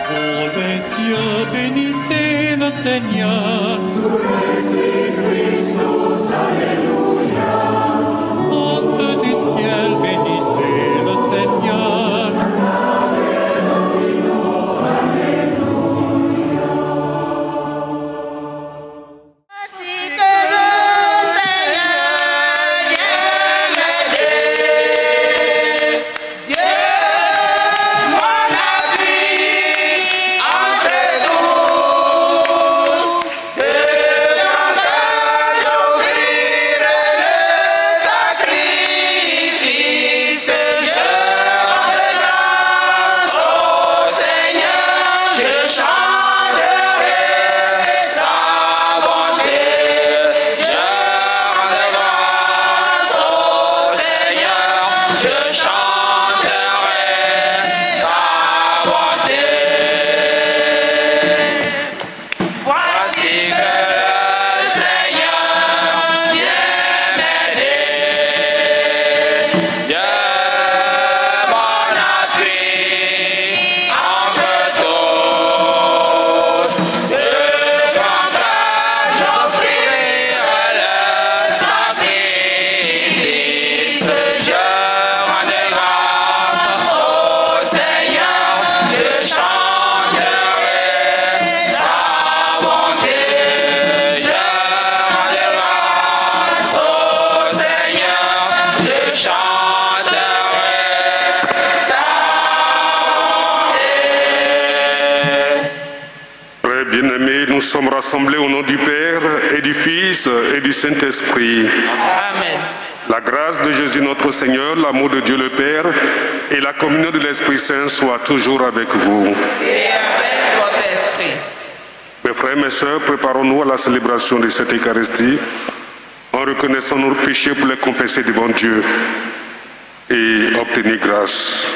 Pour les cieux, bénissez le Seigneur. Sur Christus, Alléluia. Astres du ciel, bénissez le Seigneur. Nous sommes rassemblés au nom du Père et du Fils et du Saint-Esprit. Amen. La grâce de Jésus notre Seigneur, l'amour de Dieu le Père et la communion de l'Esprit Saint soient toujours avec vous. Et avec votre esprit. Mes frères et mes sœurs, préparons-nous à la célébration de cette Eucharistie en reconnaissant nos péchés pour les confesser devant Dieu et obtenir grâce.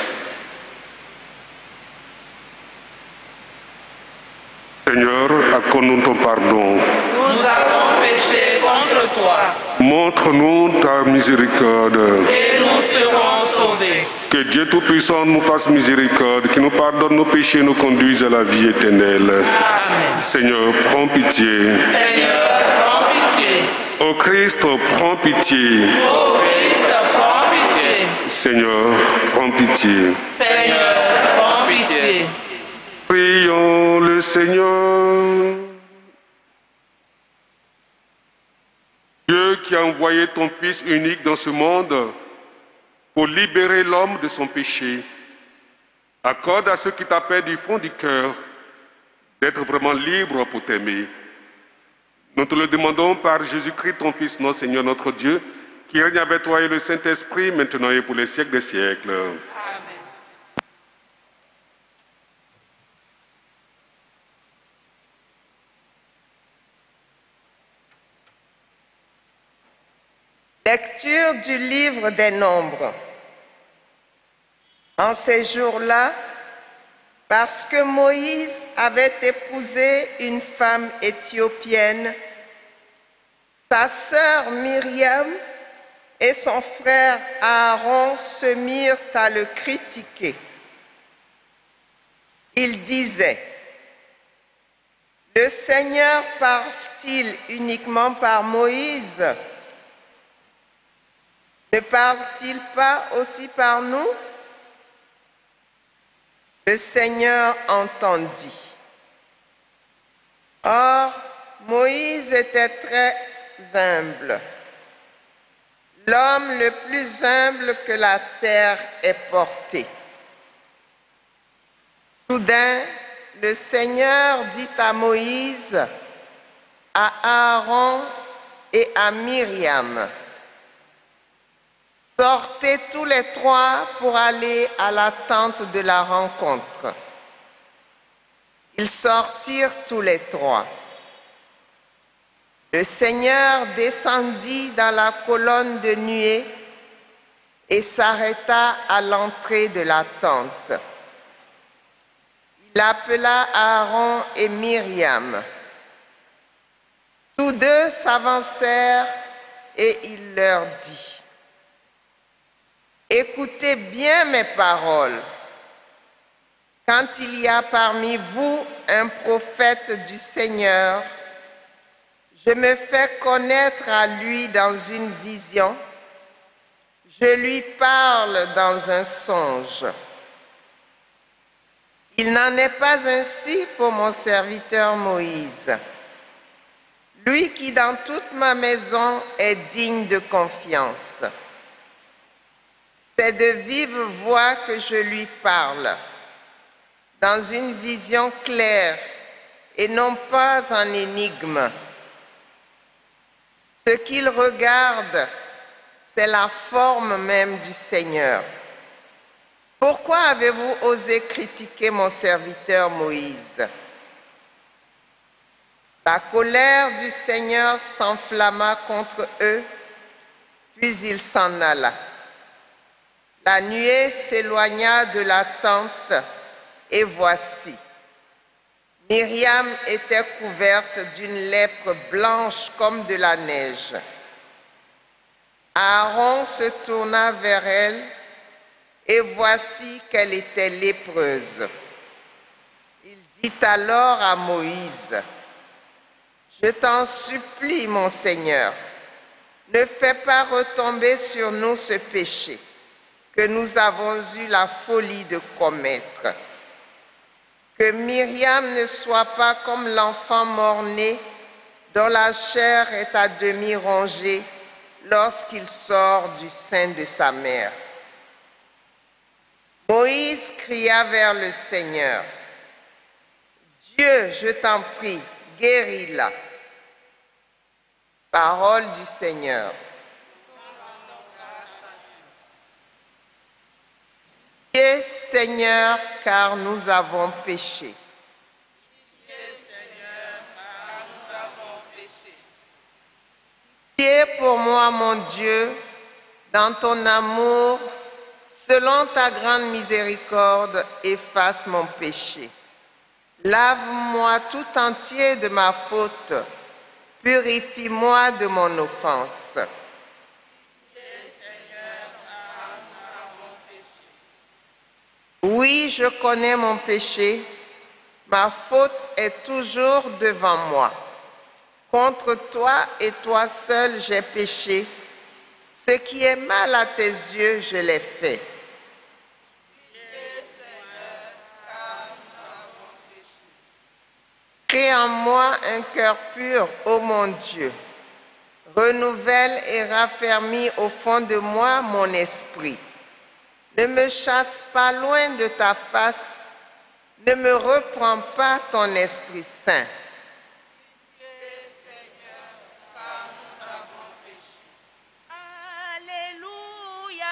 Seigneur, accorde-nous ton pardon. Nous avons péché contre toi. Montre-nous ta miséricorde. Et nous serons sauvés. Que Dieu Tout-Puissant nous fasse miséricorde, qu'il nous pardonne nos péchés et nous conduise à la vie éternelle. Amen. Seigneur, prends pitié. Seigneur, prends pitié. Ô Christ, prends pitié. Ô Christ, prends pitié. Seigneur, prends pitié. Seigneur, prends pitié. Prions le Seigneur. Dieu qui a envoyé ton Fils unique dans ce monde pour libérer l'homme de son péché, accorde à ceux qui t'appellent du fond du cœur d'être vraiment libres pour t'aimer. Nous te le demandons par Jésus-Christ, ton Fils, notre Seigneur, notre Dieu, qui règne avec toi et le Saint-Esprit, maintenant et pour les siècles des siècles. Amen. Lecture du livre des Nombres. En ces jours-là, parce que Moïse avait épousé une femme éthiopienne, sa sœur Myriam et son frère Aaron se mirent à le critiquer. Ils disaient: « Le Seigneur parle-t-il uniquement par Moïse ? Ne parle-t-il pas aussi par nous ?» Le Seigneur entendit. Or, Moïse était très humble, l'homme le plus humble que la terre ait porté. Soudain, le Seigneur dit à Moïse, à Aaron et à Myriam: « Sortez tous les trois pour aller à la tente de la rencontre. » Ils sortirent tous les trois. Le Seigneur descendit dans la colonne de nuée et s'arrêta à l'entrée de la tente. Il appela Aaron et Myriam. Tous deux s'avancèrent et il leur dit: « Écoutez bien mes paroles. quand il y a parmi vous un prophète du Seigneur, je me fais connaître à lui dans une vision, je lui parle dans un songe. Il n'en est pas ainsi pour mon serviteur Moïse, lui qui dans toute ma maison est digne de confiance. C'est de vive voix que je lui parle, dans une vision claire et non pas en énigme. Ce qu'il regarde, c'est la forme même du Seigneur. Pourquoi avez-vous osé critiquer mon serviteur Moïse? La colère du Seigneur s'enflamma contre eux, puis il s'en alla. La nuée s'éloigna de la tente, et voici, Myriam était couverte d'une lèpre blanche comme de la neige. Aaron se tourna vers elle, et voici qu'elle était lépreuse. Il dit alors à Moïse, « Je t'en supplie, mon Seigneur, ne fais pas retomber sur nous ce péché que nous avons eu la folie de commettre. Que Myriam ne soit pas comme l'enfant mort-né dont la chair est à demi rongée lorsqu'il sort du sein de sa mère. » Moïse cria vers le Seigneur, « Dieu, je t'en prie, guéris-la. » Parole du Seigneur. Pitié, Seigneur, car nous avons péché. Pitié pour moi, mon Dieu, dans ton amour, selon ta grande miséricorde, efface mon péché. Lave-moi tout entier de ma faute, purifie-moi de mon offense. Oui, je connais mon péché, ma faute est toujours devant moi. Contre toi et toi seul j'ai péché, ce qui est mal à tes yeux, je l'ai fait. Crée en moi un cœur pur, ô mon Dieu. Renouvelle et raffermis au fond de moi mon esprit. Ne me chasse pas loin de ta face, ne me reprends pas ton Esprit Saint. Alléluia.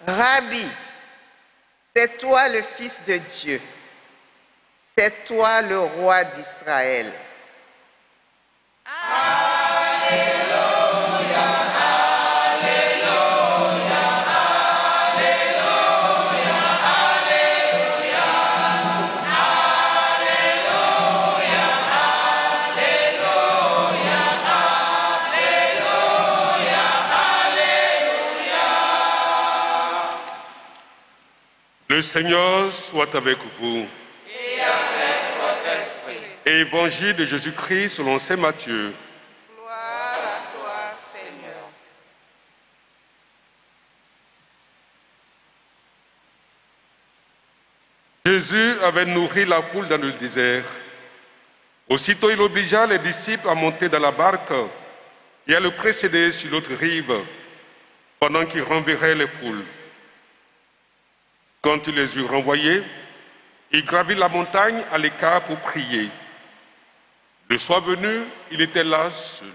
Rabbi, c'est toi le Fils de Dieu. C'est toi le roi d'Israël. Alléluia, alléluia, alléluia, alléluia, alléluia, alléluia, alléluia. Le Seigneur soit avec vous. Évangile de Jésus-Christ selon saint Matthieu. Gloire à toi, Seigneur. Jésus avait nourri la foule dans le désert. Aussitôt, il obligea les disciples à monter dans la barque et à le précéder sur l'autre rive, pendant qu'il renverrait les foules. Quand il les eut renvoyés, il gravit la montagne à l'écart pour prier. Le soir venu, il était là seul.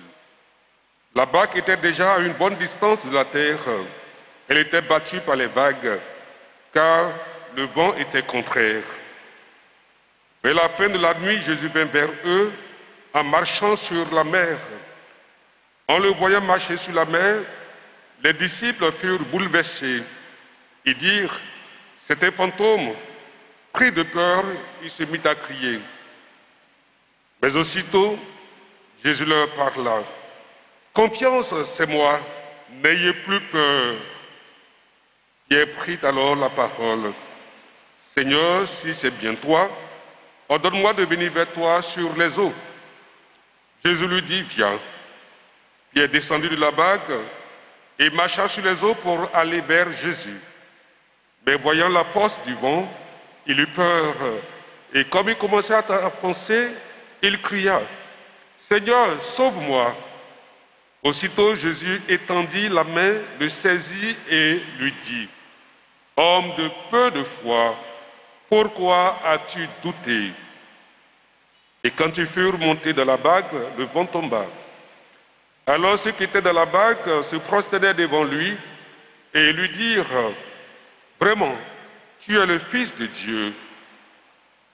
La barque était déjà à une bonne distance de la terre. Elle était battue par les vagues, car le vent était contraire. Vers la fin de la nuit, Jésus vint vers eux en marchant sur la mer. En le voyant marcher sur la mer, les disciples furent bouleversés. Ils dirent, « C'est un fantôme !» Pris de peur, il se mit à crier. Mais aussitôt, Jésus leur parla. Confiance, c'est moi, n'ayez plus peur. Pierre prit alors la parole. Seigneur, si c'est bien toi, ordonne-moi de venir vers toi sur les eaux. Jésus lui dit, viens. Pierre descendit de la barque et marcha sur les eaux pour aller vers Jésus. Mais voyant la force du vent, il eut peur. Et comme il commençait à foncer, il cria, Seigneur, sauve-moi. Aussitôt Jésus étendit la main, le saisit et lui dit, homme de peu de foi, pourquoi as-tu douté? Et quand ils furent montés dans la barque, le vent tomba. Alors ceux qui étaient dans la barque se prosternèrent devant lui et lui dirent, vraiment, tu es le Fils de Dieu.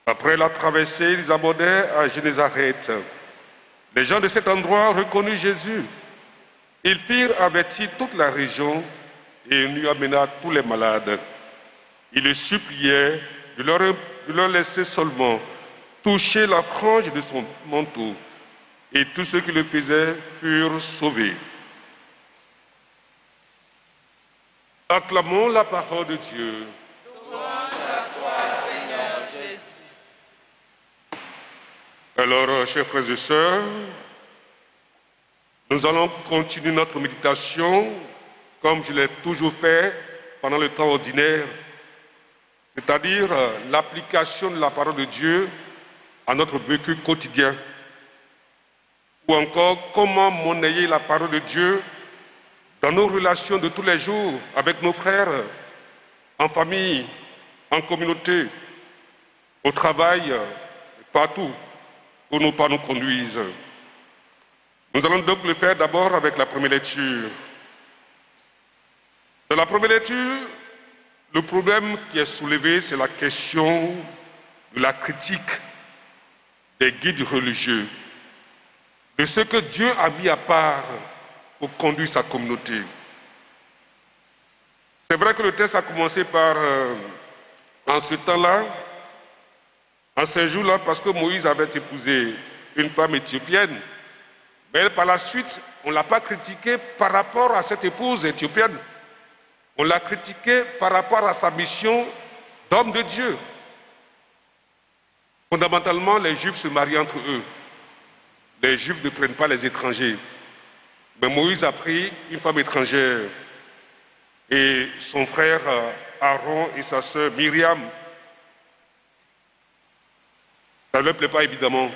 Après la traversée, ils abordèrent à Génézareth. Les gens de cet endroit reconnurent Jésus. Ils firent avertir toute la région et il lui amena tous les malades. Ils le suppliaient de leur laisser seulement toucher la frange de son manteau. Et tous ceux qui le faisaient furent sauvés. Acclamons la parole de Dieu. Louange à toi, Seigneur Jésus. Alors, chers frères et sœurs, nous allons continuer notre méditation comme je l'ai toujours fait pendant le temps ordinaire, c'est-à-dire l'application de la parole de Dieu à notre vécu quotidien, ou encore comment monnayer la parole de Dieu dans nos relations de tous les jours avec nos frères, en famille, en communauté, au travail, partout où nos pas nous conduisent. Nous allons donc le faire d'abord avec la première lecture. Dans la première lecture, le problème qui est soulevé, c'est la question de la critique des guides religieux, de ce que Dieu a mis à part pour conduire sa communauté. C'est vrai que le texte a commencé par, en ce temps-là, en ces jours-là, parce que Moïse avait épousé une femme éthiopienne, mais par la suite, on ne l'a pas critiqué par rapport à cette épouse éthiopienne. On l'a critiqué par rapport à sa mission d'homme de Dieu. Fondamentalement, les Juifs se marient entre eux. Les Juifs ne prennent pas les étrangers. Mais Moïse a pris une femme étrangère. Et son frère Aaron et sa sœur Myriam, ça ne leur plaît pas évidemment.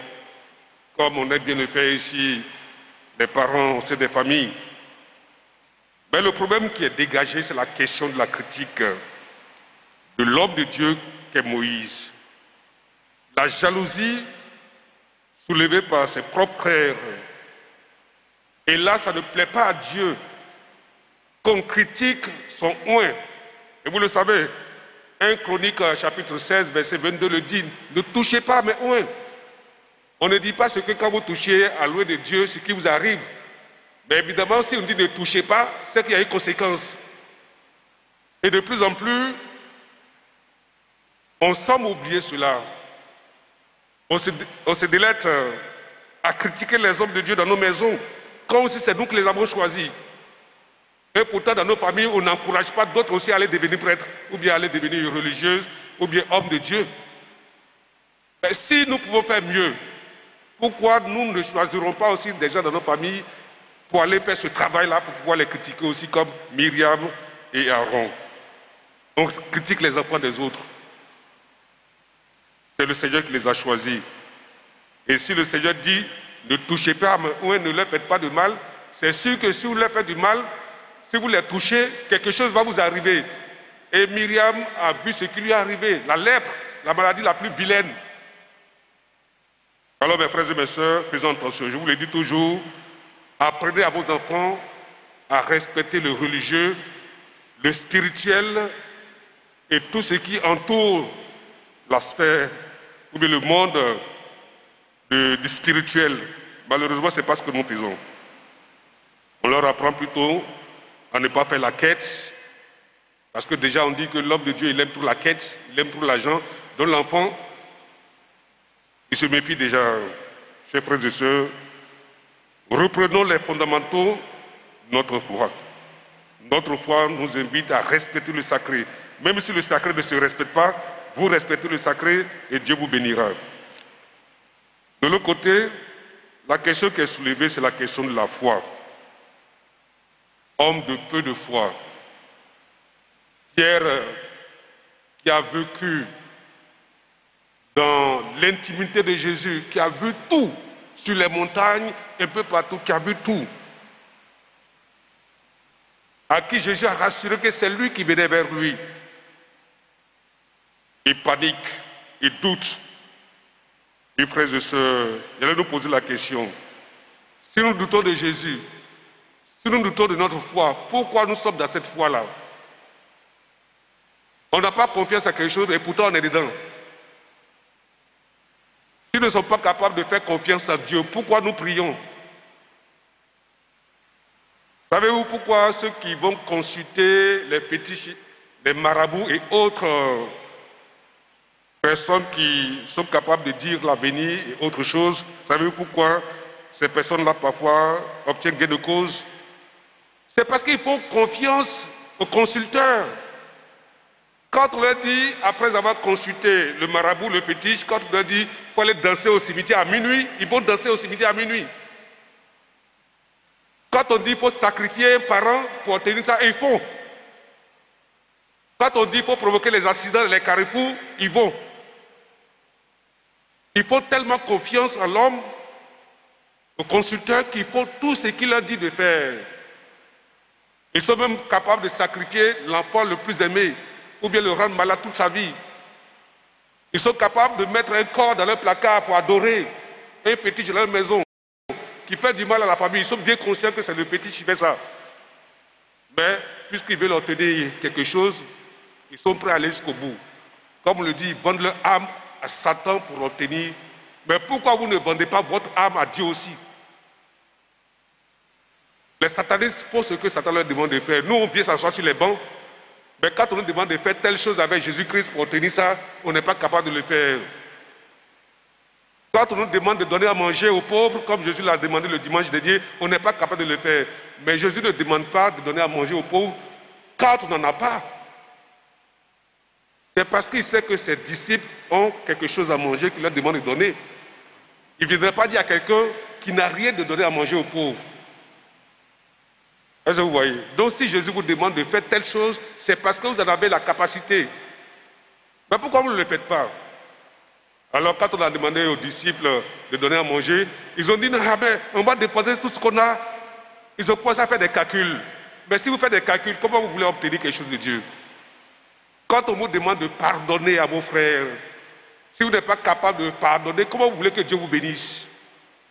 Comme on aime bien le faire ici, les parents, c'est des familles. Mais le problème qui est dégagé, c'est la question de la critique de l'homme de Dieu qu'est Moïse. La jalousie soulevée par ses propres frères. Et là, ça ne plaît pas à Dieu qu'on critique son oint. Et vous le savez, 1 Chronique chapitre 16, verset 22 le dit, ne touchez pas mes oints. On ne dit pas ce que quand vous touchez à l'oint de Dieu, ce qui vous arrive. Mais évidemment, si on dit ne touchez pas, c'est qu'il y a une conséquence. Et de plus en plus, on semble oublier cela. On se délète à critiquer les hommes de Dieu dans nos maisons, comme si c'est nous qui les avons choisis. Et pourtant, dans nos familles, on n'encourage pas d'autres aussi à aller devenir prêtres, ou bien à aller devenir religieuses, ou bien hommes de Dieu. Mais si nous pouvons faire mieux, pourquoi nous ne choisirons pas aussi des gens dans nos familles pour aller faire ce travail-là, pour pouvoir les critiquer aussi comme Myriam et Aaron? On critique les enfants des autres. C'est le Seigneur qui les a choisis. Et si le Seigneur dit, ne touchez pas à mes oints, ne leur faites pas de mal, c'est sûr que si vous leur faites du mal, si vous les touchez, quelque chose va vous arriver. Et Myriam a vu ce qui lui est arrivé, la lèpre, la maladie la plus vilaine. Alors mes frères et mes sœurs, faisons attention, je vous le dis toujours, apprenez à vos enfants à respecter le religieux, le spirituel et tout ce qui entoure la sphère ou bien le monde du spirituel. Malheureusement, ce n'est pas ce que nous faisons. On leur apprend plutôt à ne pas faire la quête, parce que déjà on dit que l'homme de Dieu, il aime trop la quête, il aime trop l'argent. Donc l'enfant, il se méfie déjà. Chers frères et sœurs, Reprenons les fondamentaux de notre foi. Notre foi nous invite à respecter le sacré. Même si le sacré ne se respecte pas, vous respectez le sacré et Dieu vous bénira. De l'autre côté, la question qui est soulevée, c'est la question de la foi. Homme de peu de foi. Pierre, qui a vécu dans l'intimité de Jésus, qui a vu tout sur les montagnes, un peu partout, qui a vu tout. À qui Jésus a rassuré que c'est lui qui venait vers lui. Il panique, il doute. Mes frères et sœurs, j'allais nous poser la question. Si nous doutons de Jésus, si nous doutons de notre foi, pourquoi nous sommes dans cette foi-là? On n'a pas confiance à quelque chose et pourtant on est dedans. Si nous ne sommes pas capables de faire confiance à Dieu, pourquoi nous prions? Savez-vous pourquoi ceux qui vont consulter les fétiches, les marabouts et autres personnes qui sont capables de dire l'avenir et autre chose, savez-vous pourquoi ces personnes-là parfois obtiennent gain de cause? C'est parce qu'ils font confiance aux consulteurs. Quand on leur dit, après avoir consulté le marabout, le fétiche, quand on leur dit qu'il faut aller danser au cimetière à minuit, ils vont danser au cimetière à minuit. Quand on dit qu'il faut sacrifier un parent pour obtenir ça, ils font. Quand on dit qu'il faut provoquer les accidents dans les carrefours, ils vont. Ils font tellement confiance à l'homme, aux consulteurs, qu'ils font tout ce qu'il a dit de faire. Ils sont même capables de sacrifier l'enfant le plus aimé, ou bien le rendre malade toute sa vie. Ils sont capables de mettre un corps dans leur placard pour adorer un fétiche dans leur maison qui fait du mal à la famille. Ils sont bien conscients que c'est le fétiche qui fait ça. Mais puisqu'ils veulent obtenir quelque chose, ils sont prêts à aller jusqu'au bout. Comme on le dit, ils vendent leur âme à Satan pour obtenir. Mais pourquoi vous ne vendez pas votre âme à Dieu aussi? Les satanistes font ce que Satan leur demande de faire. Nous, on vient s'asseoir sur les bancs. Mais quand on nous demande de faire telle chose avec Jésus-Christ pour obtenir ça, on n'est pas capable de le faire. Quand on nous demande de donner à manger aux pauvres, comme Jésus l'a demandé le dimanche dernier, on n'est pas capable de le faire. Mais Jésus ne demande pas de donner à manger aux pauvres quand on n'en a pas. C'est parce qu'il sait que ses disciples ont quelque chose à manger qu'il leur demande de donner. Il ne viendrait pas dire à quelqu'un qui n'a rien de donner à manger aux pauvres. Est-ce que vous voyez? Donc si Jésus vous demande de faire telle chose, c'est parce que vous en avez la capacité. Mais pourquoi vous ne le faites pas? Alors quand on a demandé aux disciples de donner à manger, ils ont dit non, mais on va dépenser tout ce qu'on a. Ils ont commencé à faire des calculs. Mais si vous faites des calculs, comment vous voulez obtenir quelque chose de Dieu? Quand on vous demande de pardonner à vos frères, si vous n'êtes pas capable de pardonner, comment vous voulez que Dieu vous bénisse?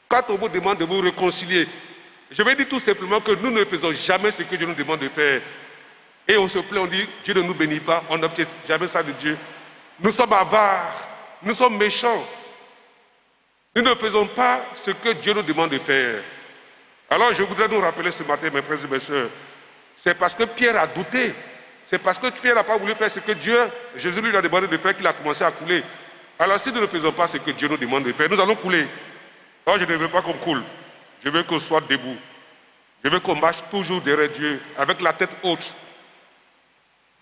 Quand on vous demande de vous réconcilier, je vais dire tout simplement que nous ne faisons jamais ce que Dieu nous demande de faire. Et on se plaint, on dit, Dieu ne nous bénit pas, on n'obtient jamais ça de Dieu. Nous sommes avares, nous sommes méchants. Nous ne faisons pas ce que Dieu nous demande de faire. Alors je voudrais nous rappeler ce matin, mes frères et mes sœurs, c'est parce que Pierre a douté. C'est parce que Pierre n'a pas voulu faire ce que Jésus lui a demandé de faire qu'il a commencé à couler. Alors si nous ne faisons pas ce que Dieu nous demande de faire, nous allons couler. Alors je ne veux pas qu'on coule. Je veux qu'on soit debout. Je veux qu'on marche toujours derrière Dieu, avec la tête haute.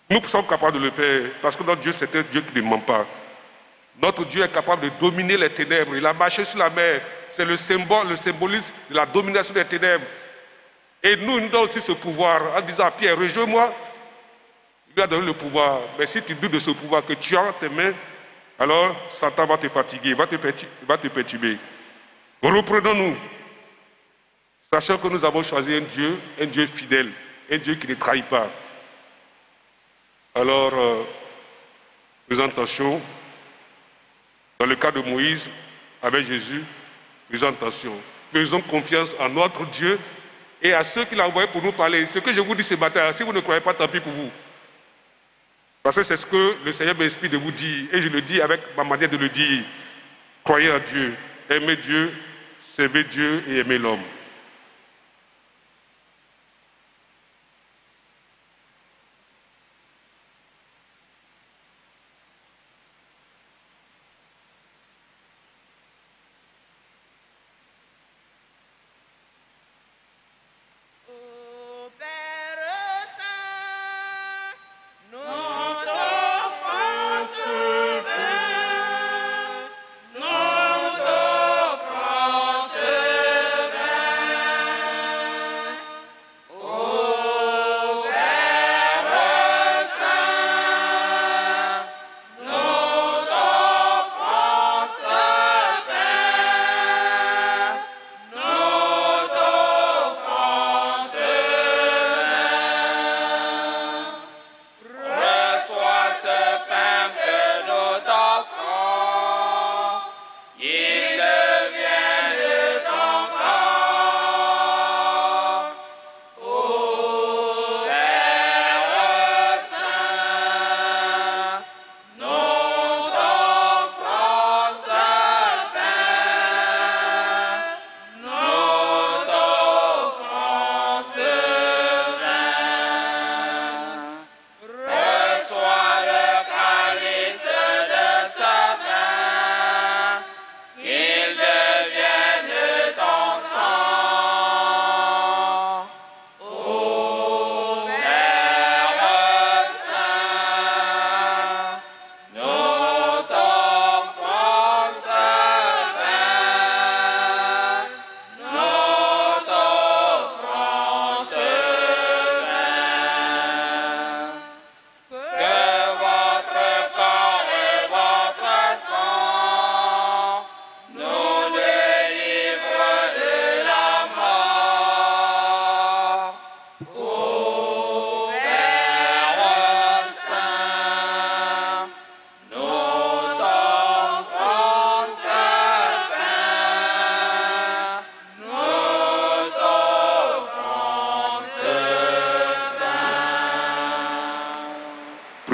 Nous sommes capables de le faire, parce que notre Dieu, c'est un Dieu qui ne ment pas. Notre Dieu est capable de dominer les ténèbres. Il a marché sur la mer. C'est le symbolisme de la domination des ténèbres. Et nous donne aussi ce pouvoir, en disant à Pierre, rejoins-moi. Il lui a donné le pouvoir. Mais si tu doutes de ce pouvoir que tu as en tes mains, alors Satan va te fatiguer, va te perturber. Reprenons-nous. Sachant que nous avons choisi un Dieu fidèle, un Dieu qui ne trahit pas. Alors, faisons attention. Dans le cas de Moïse, avec Jésus, faisons attention. Faisons confiance en notre Dieu et à ceux qu'il a envoyés pour nous parler. Ce que je vous dis ce matin, si vous ne croyez pas, tant pis pour vous. Parce que c'est ce que le Seigneur m'inspire de vous dire. Et je le dis avec ma manière de le dire. Croyez en Dieu, aimez Dieu, servez Dieu et aimez l'homme.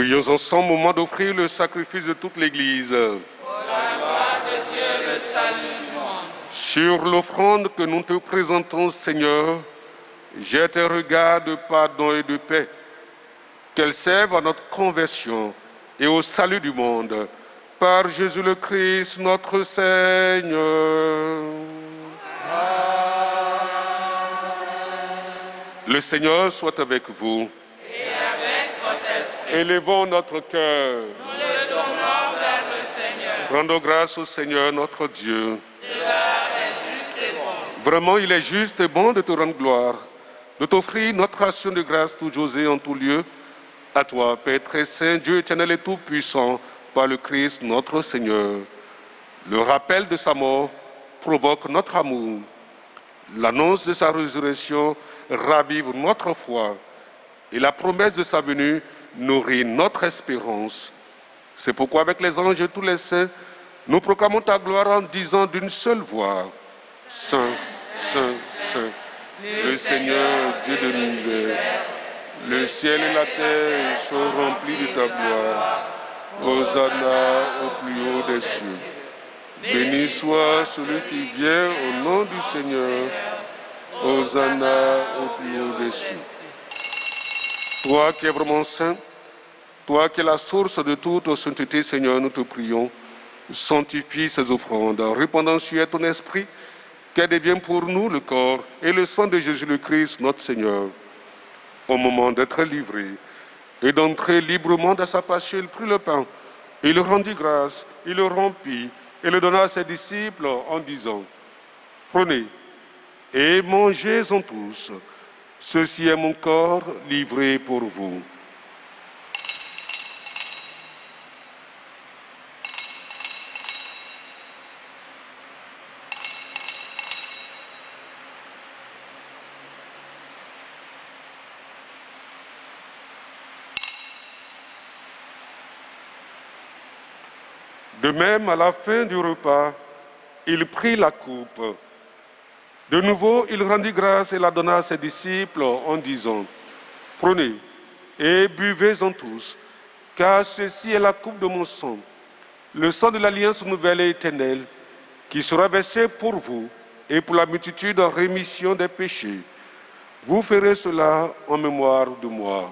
Prions ensemble au moment d'offrir le sacrifice de toute l'Église. Pour la gloire de Dieu, le salut du monde. Sur l'offrande que nous te présentons, Seigneur, jette tes regards de pardon et de paix. Qu'elle serve à notre conversion et au salut du monde. Par Jésus le Christ, notre Seigneur. Le Seigneur soit avec vous. Et avec votre esprit. Élevons notre cœur. Nous le tournons vers le Seigneur. Rendons grâce au Seigneur notre Dieu. Cela est juste et bon. Vraiment, il est juste et bon de te rendre gloire, de t'offrir notre action de grâce toujours et en tout lieu. À toi, Père très saint, Dieu éternel et tout-puissant, par le Christ notre Seigneur. Le rappel de sa mort provoque notre amour. L'annonce de sa résurrection ravive notre foi. Et la promesse de sa venue nourrit notre espérance. C'est pourquoi avec les anges et tous les saints, nous proclamons ta gloire en disant d'une seule voix, Saint, Saint, Saint, le Seigneur Dieu de l'univers. Le ciel et la terre sont remplis de ta gloire. Hosanna au plus haut des cieux. Béni soit celui qui vient au nom du Seigneur. Hosanna au plus haut des cieux. Toi qui es vraiment saint, toi qui es la source de toute sainteté, Seigneur, nous te prions. Sanctifie ces offrandes en répandant sur ton esprit, qu'elle devienne pour nous le corps et le sang de Jésus le Christ, notre Seigneur. Au moment d'être livré et d'entrer librement dans sa passion, il prit le pain, il rendit grâce, il le rompit et le donna à ses disciples en disant, prenez et mangez-en tous, ceci est mon corps livré pour vous. De même, à la fin du repas, il prit la coupe. De nouveau, il rendit grâce et la donna à ses disciples en disant, prenez et buvez-en tous, car ceci est la coupe de mon sang, le sang de l'alliance nouvelle et éternelle, qui sera versé pour vous et pour la multitude en rémission des péchés. Vous ferez cela en mémoire de moi.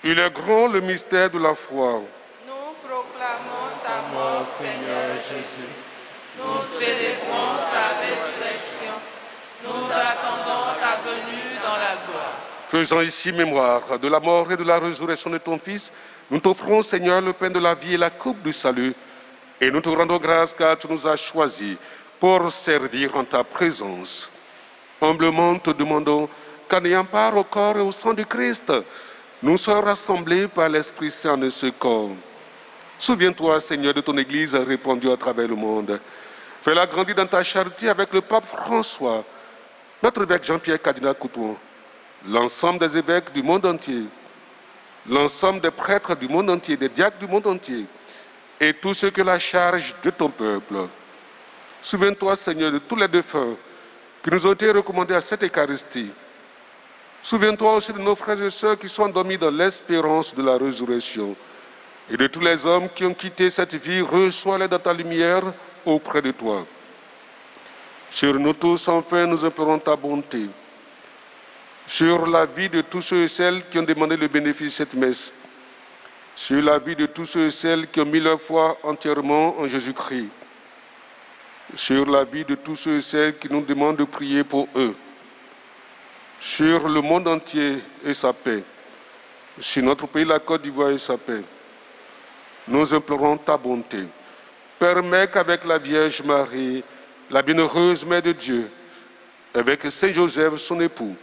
Il est grand le mystère de la foi. Nous proclamons ta mort, Seigneur Jésus. Nous célébrons ta résurrection. Nous attendons ta venue dans la gloire. Faisant ici mémoire de la mort et de la résurrection de ton Fils, nous t'offrons, Seigneur, le pain de la vie et la coupe du salut. Et nous te rendons grâce car tu nous as choisis pour servir en ta présence. Humblement te demandons qu'en ayant part au corps et au sang du Christ, nous sommes rassemblés par l'Esprit Saint de ce corps. Souviens-toi, Seigneur, de ton Église répandue à travers le monde. Fais-la grandir dans ta charité avec le pape François, notre évêque Jean-Pierre Cardinal Couton, l'ensemble des évêques du monde entier, l'ensemble des prêtres du monde entier, des diacres du monde entier, et tous ceux que la charge de ton peuple. Souviens-toi, Seigneur, de tous les défunts qui nous ont été recommandés à cette Eucharistie. Souviens-toi aussi de nos frères et sœurs qui sont endormis dans l'espérance de la résurrection. Et de tous les hommes qui ont quitté cette vie, reçois-les dans ta lumière auprès de toi. Sur nous tous, enfin, nous implorons ta bonté. Sur la vie de tous ceux et celles qui ont demandé le bénéfice de cette messe. Sur la vie de tous ceux et celles qui ont mis leur foi entièrement en Jésus-Christ. Sur la vie de tous ceux et celles qui nous demandent de prier pour eux. Sur le monde entier et sa paix, sur notre pays, la Côte d'Ivoire et sa paix. Nous implorons ta bonté. Permets qu'avec la Vierge Marie, la bienheureuse Mère de Dieu, avec Saint Joseph, son époux,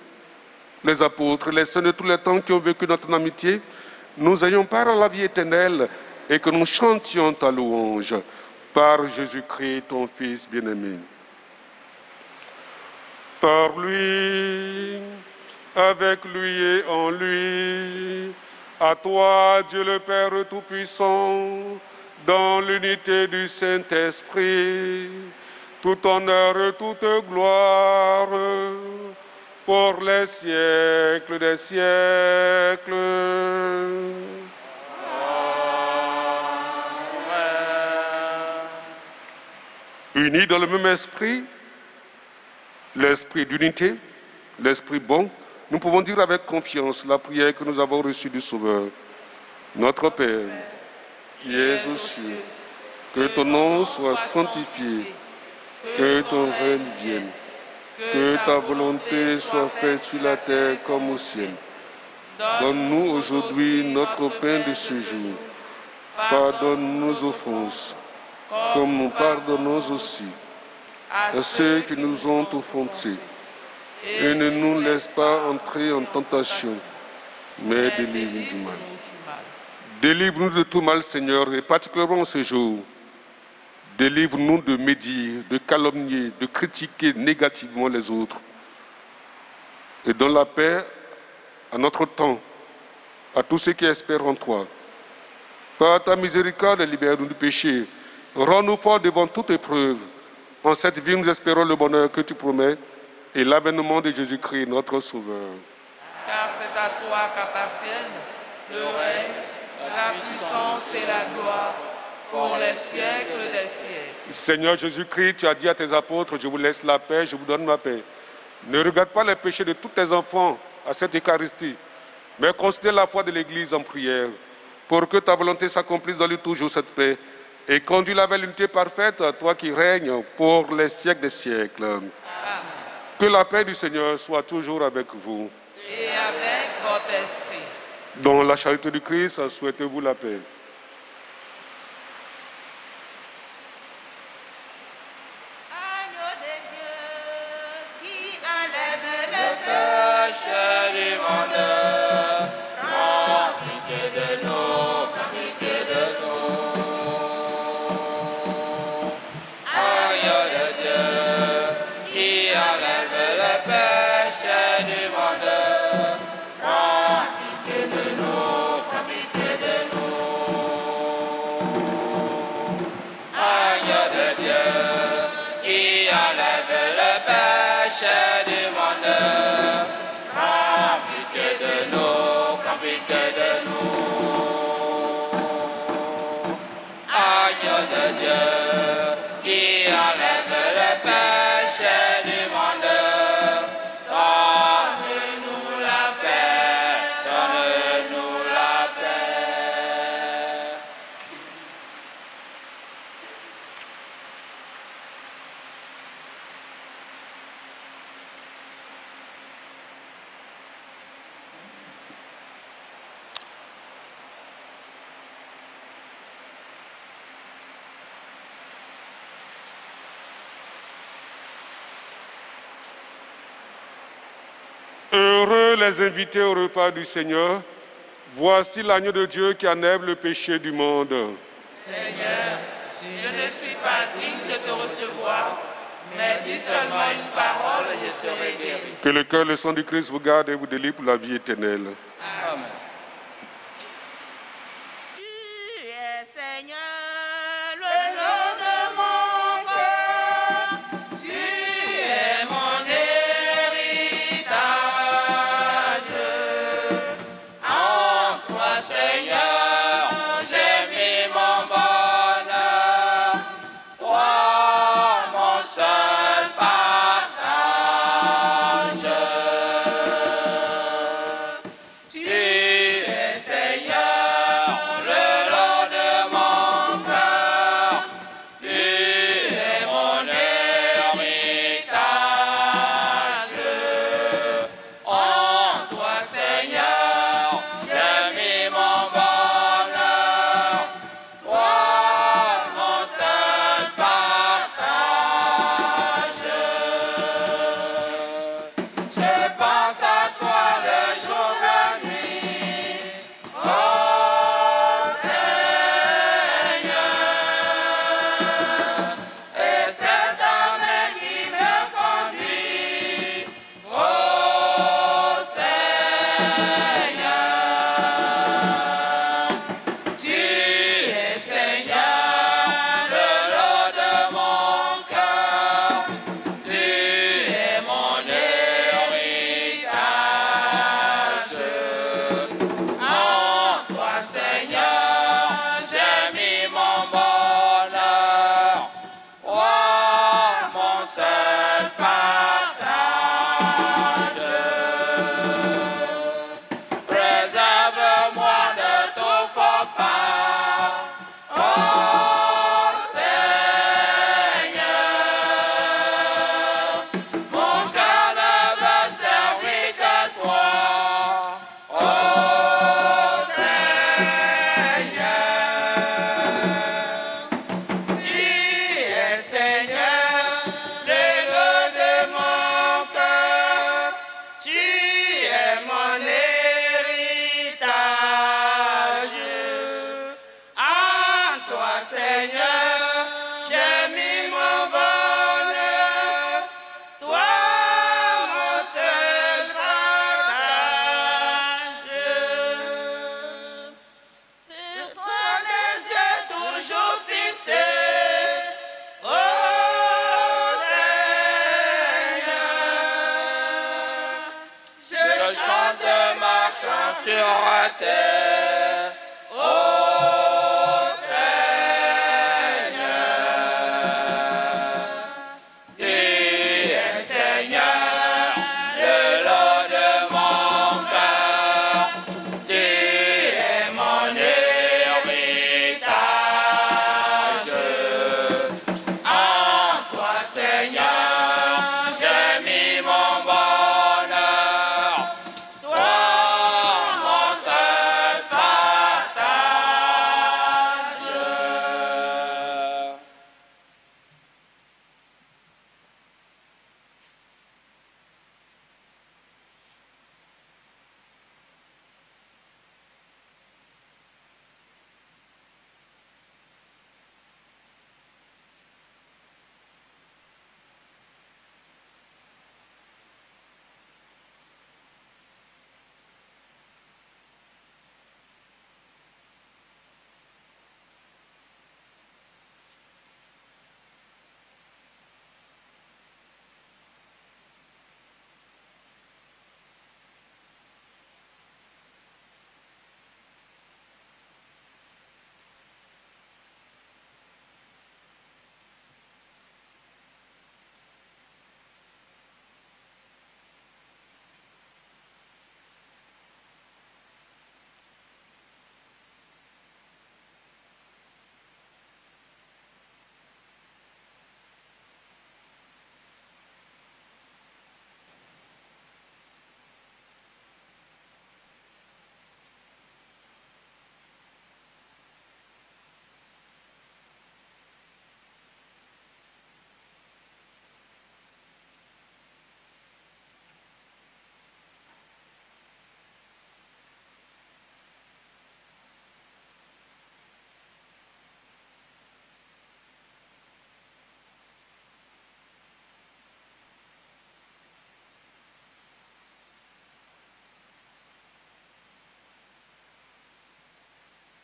les apôtres, les saints de tous les temps qui ont vécu notre amitié, nous ayons part à la vie éternelle et que nous chantions ta louange par Jésus-Christ, ton Fils bien-aimé. Par lui, avec lui et en lui, à toi, Dieu le Père Tout-Puissant, dans l'unité du Saint-Esprit, tout honneur et toute gloire, pour les siècles des siècles. Unis dans le même esprit, l'esprit d'unité, l'esprit bon, nous pouvons dire avec confiance la prière que nous avons reçue du Sauveur. Notre Père, qui es aux cieux, que ton nom soit sanctifié, que ton règne vienne, que ta volonté soit faite sur la terre comme au ciel. Donne-nous aujourd'hui notre pain de ce jour. Pardonne nos offenses, comme nous pardonnons aussi à ceux qui nous ont offensés. Et ne nous laisse pas entrer en tentation, mais délivre-nous du mal. Délivre-nous de tout mal, Seigneur, et particulièrement ce jour. Délivre-nous de médire, de calomnier, de critiquer négativement les autres. Et donne la paix à notre temps, à tous ceux qui espèrent en toi. Par ta miséricorde, libère-nous du péché. Rends-nous forts devant toute épreuve. En cette vie, nous espérons le bonheur que tu promets et l'avènement de Jésus-Christ, notre Sauveur. Car c'est à toi qu'appartiennent le règne, la puissance et la gloire pour les siècles des siècles. Seigneur Jésus-Christ, tu as dit à tes apôtres, je vous laisse la paix, je vous donne ma paix. Ne regarde pas les péchés de tous tes enfants à cette Eucharistie, mais considère la foi de l'Église en prière, pour que ta volonté s'accomplisse dans lui toujours cette paix, et conduis-la vers l'unité parfaite, toi qui règnes pour les siècles des siècles. Amen. Que la paix du Seigneur soit toujours avec vous. Et avec votre esprit. Dans la charité du Christ, souhaitez-vous la paix. Agneau de Dieu qui enlève le péché du monde, prends pitié de nous, prends pitié de nous. Agneau de Dieu qui enlève le péché du monde, prends pitié de nous, prends pitié de nous. Agneau de Dieu qui enlève le péché du monde, prends pitié de nous, prends pitié de nous. Agneau de Dieu qui enlève le péché du monde, donne-nous la paix, donne-nous la paix. Heureux les invités au repas du Seigneur. Voici l'agneau de Dieu qui enlève le péché du monde. Seigneur, je ne suis pas digne de te recevoir, mais dis seulement une parole et je serai guéri. Que le cœur et le sang du Christ vous gardent et vous délivre pour la vie éternelle. Amen. Tu es Seigneur, le lot de mon cœur. Tu es mon héritage. En toi, Seigneur, j'ai mis mon bonheur. Toi, mon seul partage. la terre, ô Seigneur. Tu es Seigneur, le lot de mon cœur. Tu es mon héritage. En toi, Seigneur, j'ai mis mon bonheur. Toi, mon seul partage.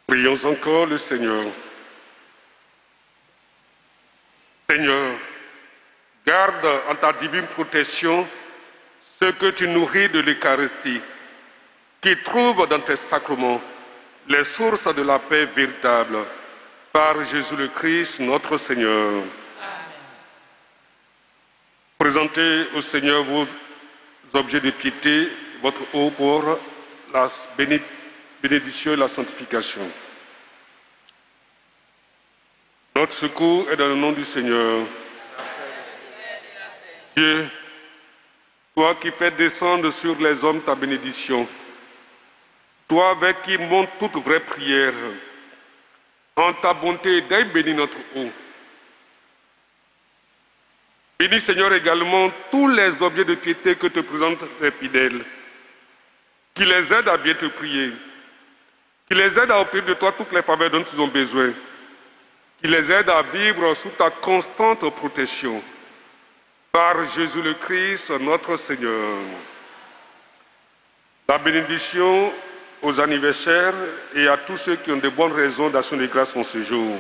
Prions encore le Seigneur. Seigneur, garde en ta divine protection ceux que tu nourris de l'Eucharistie, qui trouvent dans tes sacrements les sources de la paix véritable. Par Jésus le Christ, notre Seigneur. Amen. Présentez au Seigneur vos objets de piété, votre eau pour la bénédiction et la sanctification. Notre secours est dans le nom du Seigneur. Dieu, toi qui fais descendre sur les hommes ta bénédiction, toi avec qui monte toute vraie prière, en ta bonté, daigne bénir notre eau. Bénis, Seigneur, également tous les objets de piété que te présentent les fidèles, qui les aident à bien te prier, qui les aident à obtenir de toi toutes les faveurs dont ils ont besoin, qui les aident à vivre sous ta constante protection. Par Jésus le Christ, notre Seigneur. La bénédiction aux anniversaires et à tous ceux qui ont de bonnes raisons d'action de grâce en ce jour.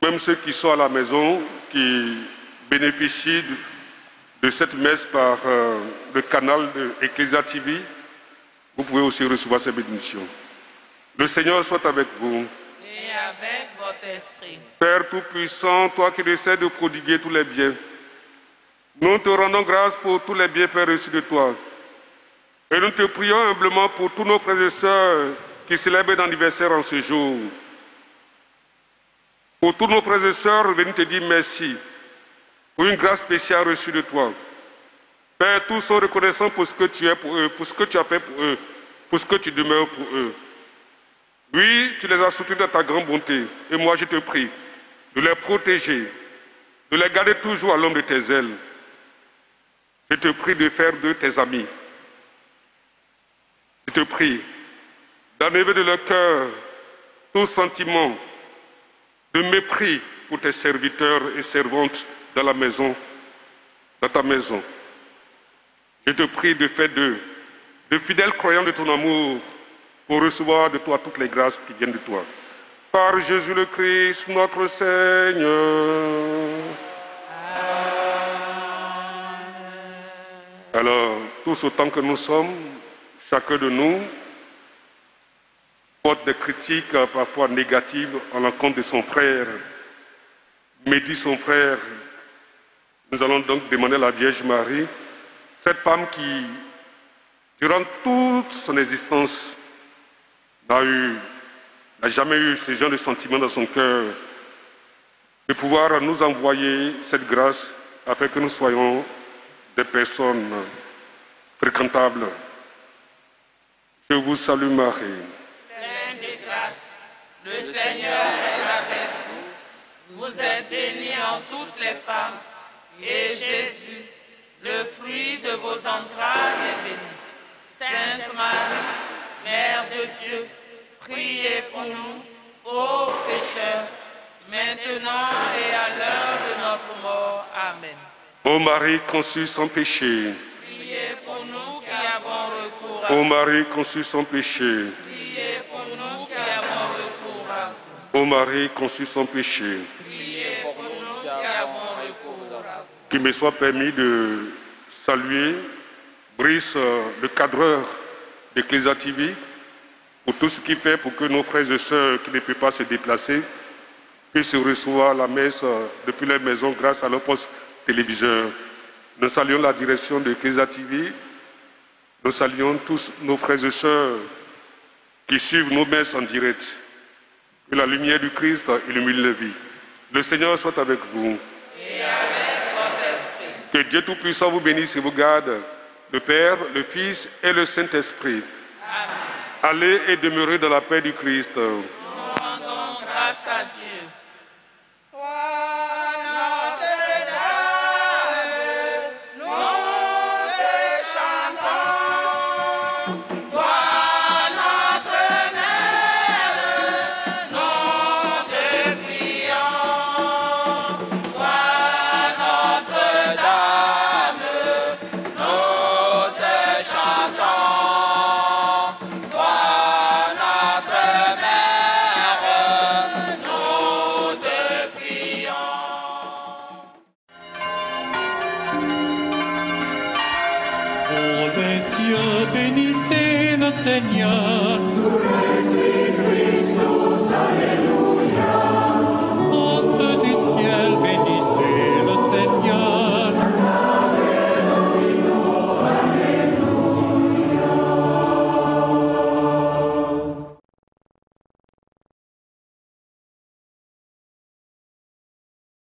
Même ceux qui sont à la maison, qui bénéficient de cette messe par le canal de Ecclesia TV, vous pouvez aussi recevoir ces bénédictions. Le Seigneur soit avec vous. Et avec votre esprit. Père Tout-Puissant, toi qui essaies de prodiguer tous les biens, nous te rendons grâce pour tous les bienfaits reçus de toi. Et nous te prions humblement pour tous nos frères et sœurs qui célèbrent l'anniversaire en ce jour. Pour tous nos frères et sœurs, venons te dire merci pour une grâce spéciale reçue de toi. Père, tous sont reconnaissants pour ce que tu es pour eux, pour ce que tu as fait pour eux, pour ce que tu demeures pour eux. Oui, tu les as soutenus dans ta grande bonté. Et moi, je te prie de les protéger, de les garder toujours à l'ombre de tes ailes. Je te prie de faire d'eux tes amis. Je te prie d'enlever de leur cœur tout sentiment de mépris pour tes serviteurs et servantes dans la maison, dans ta maison. Je te prie de faire d'eux de fidèles croyants de ton amour pour recevoir de toi toutes les grâces qui viennent de toi. Par Jésus le Christ, notre Seigneur. Alors, tous autant que nous sommes, chacun de nous porte des critiques parfois négatives à l'encontre de son frère, médit son frère. Nous allons donc demander à la Vierge Marie, cette femme qui, durant toute son existence, n'a jamais eu ce genre de sentiment dans son cœur, de pouvoir nous envoyer cette grâce afin que nous soyons des personnes fréquentables. Je vous salue Marie. Pleine de grâce, le Seigneur est avec vous. Vous êtes bénie en toutes les femmes, et Jésus, le fruit de vos entrailles, est béni. Sainte Marie, Mère de Dieu, priez pour nous, pauvres pécheurs, maintenant et à l'heure de notre mort. Amen. Ô Marie conçue sans péché, Priez pour nous qui avons recours à vous. ô Marie conçue sans péché, Priez pour nous qui avons recours à vous. ô Marie conçue sans péché, Priez pour nous qui avons recours à vous. qu'il me soit permis de saluer Brice, le cadreur d'Ecclesia TV, pour tout ce qu'il fait pour que nos frères et sœurs qui ne peuvent pas se déplacer puissent recevoir la messe depuis leur maison grâce à leur poste téléviseur. Nous saluons la direction de Ecclesia TV. Nous saluons tous nos frères et sœurs qui suivent nos messes en direct. Que la lumière du Christ illumine leur vie. Le Seigneur soit avec vous. Et avec votre esprit. Que Dieu Tout-Puissant vous bénisse et vous garde, le Père, le Fils et le Saint-Esprit. Amen. Allez et demeurez dans la paix du Christ. Nous rendons grâce à Dieu. Bénissez le Seigneur. Sur Christus, Alléluia.